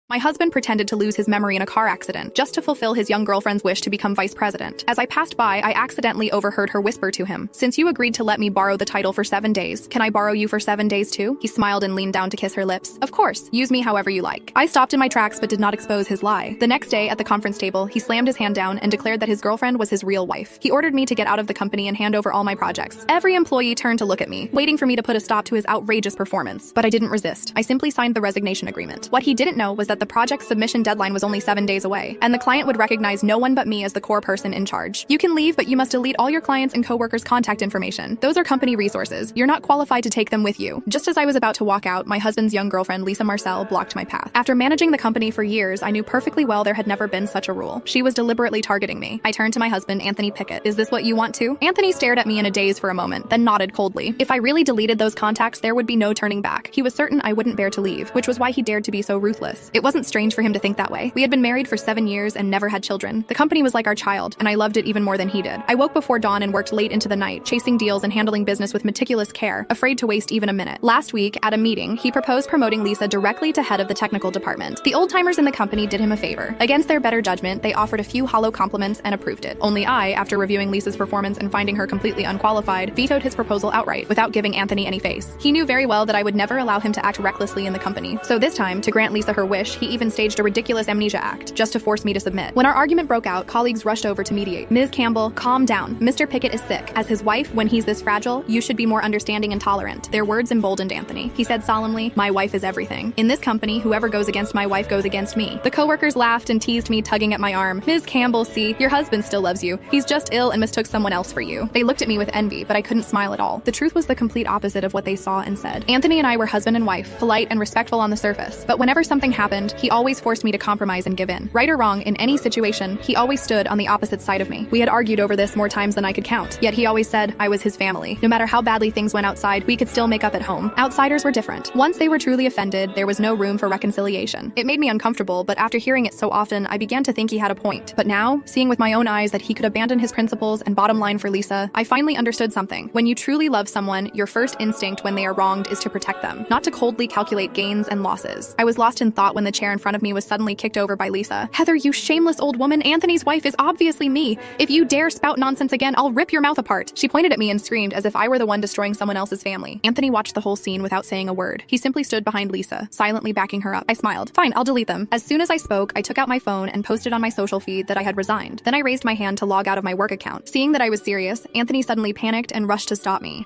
My husband pretended to lose his memory in a car accident just to fulfill his young girlfriend's wish to become vice president. As I passed by, I accidentally overheard her whisper to him, "Since you agreed to let me borrow the title for 7 days, can I borrow you for 7 days too?" He smiled and leaned down to kiss her lips. "Of course, use me however you like." I stopped in my tracks but did not expose his lie. The next day at the conference table, he slammed his hand down and declared that his girlfriend was his real wife. He ordered me to get out of the company and hand over all my projects. Every employee turned to look at me, waiting for me to put a stop to his outrageous performance. But I didn't resist. I simply signed the resignation agreement. What he didn't know was that the project submission deadline was only 7 days away, and the client would recognize no one but me as the core person in charge. "You can leave, but you must delete all your clients' and coworkers' contact information. Those are company resources. You're not qualified to take them with you." Just as I was about to walk out, my husband's young girlfriend, Lisa Marcel, blocked my path. After managing the company for years, I knew perfectly well there had never been such a rule. She was deliberately targeting me. I turned to my husband, Anthony Pickett. "Is this what you want too?" Anthony stared at me in a daze for a moment, then nodded coldly. If I really deleted those contacts, there would be no turning back. He was certain I wouldn't bear to leave, which was why he dared to be so ruthless. It wasn't strange for him to think that way. We had been married for 7 years and never had children. The company was like our child, and I loved it even more than he did. I woke before dawn and worked late into the night, chasing deals and handling business with meticulous care, afraid to waste even a minute. Last week, at a meeting, he proposed promoting Lisa directly to head of the technical department. The old-timers in the company did him a favor. Against their better judgment, they offered a few hollow compliments and approved it. Only I, after reviewing Lisa's performance and finding her completely unqualified, vetoed his proposal outright, without giving Anthony any face. He knew very well that I would never allow him to act recklessly in the company. So this time, to grant Lisa her wish, he even staged a ridiculous amnesia act, just to force me to submit. When our argument broke out, colleagues rushed over to mediate. "Ms. Campbell, calm down. Mr. Pickett is sick. As his wife, when he's this fragile, you should be more understanding and tolerant." Their words emboldened Anthony. He said solemnly, "My wife is everything. In this company, whoever goes against my wife goes against me." The coworkers laughed and teased me, tugging at my arm. "Ms. Campbell, see, your husband still loves you. He's just ill and mistook someone else for you." They looked at me with envy, but I couldn't smile at all. The truth was the complete opposite of what they saw and said. Anthony and I were husband and wife, polite and respectful on the surface. But whenever something happened, he always forced me to compromise and give in. Right or wrong, in any situation, he always stood on the opposite side of me. We had argued over this more times than I could count, yet he always said I was his family. No matter how badly things went outside, we could still make up at home. Outsiders were different. Once they were truly offended, there was no room for reconciliation. It made me uncomfortable, but after hearing it so often, I began to think he had a point. But now, seeing with my own eyes that he could abandon his principles and bottom line for Lisa, I finally understood something. When you truly love someone, your first instinct when they are wronged is to protect them, not to coldly calculate gains and losses. I was lost in thought when the chair in front of me was suddenly kicked over by Lisa. "Heather, you shameless old woman, Anthony's wife is obviously me. If you dare spout nonsense again, I'll rip your mouth apart." She pointed at me and screamed as if I were the one destroying someone else's family. Anthony watched the whole scene without saying a word. He simply stood behind Lisa, silently backing her up. I smiled. "Fine, I'll delete them." As soon as I spoke, I took out my phone and posted on my social feed that I had resigned. Then I raised my hand to log out of my work account. Seeing that I was serious, Anthony suddenly panicked and rushed to stop me.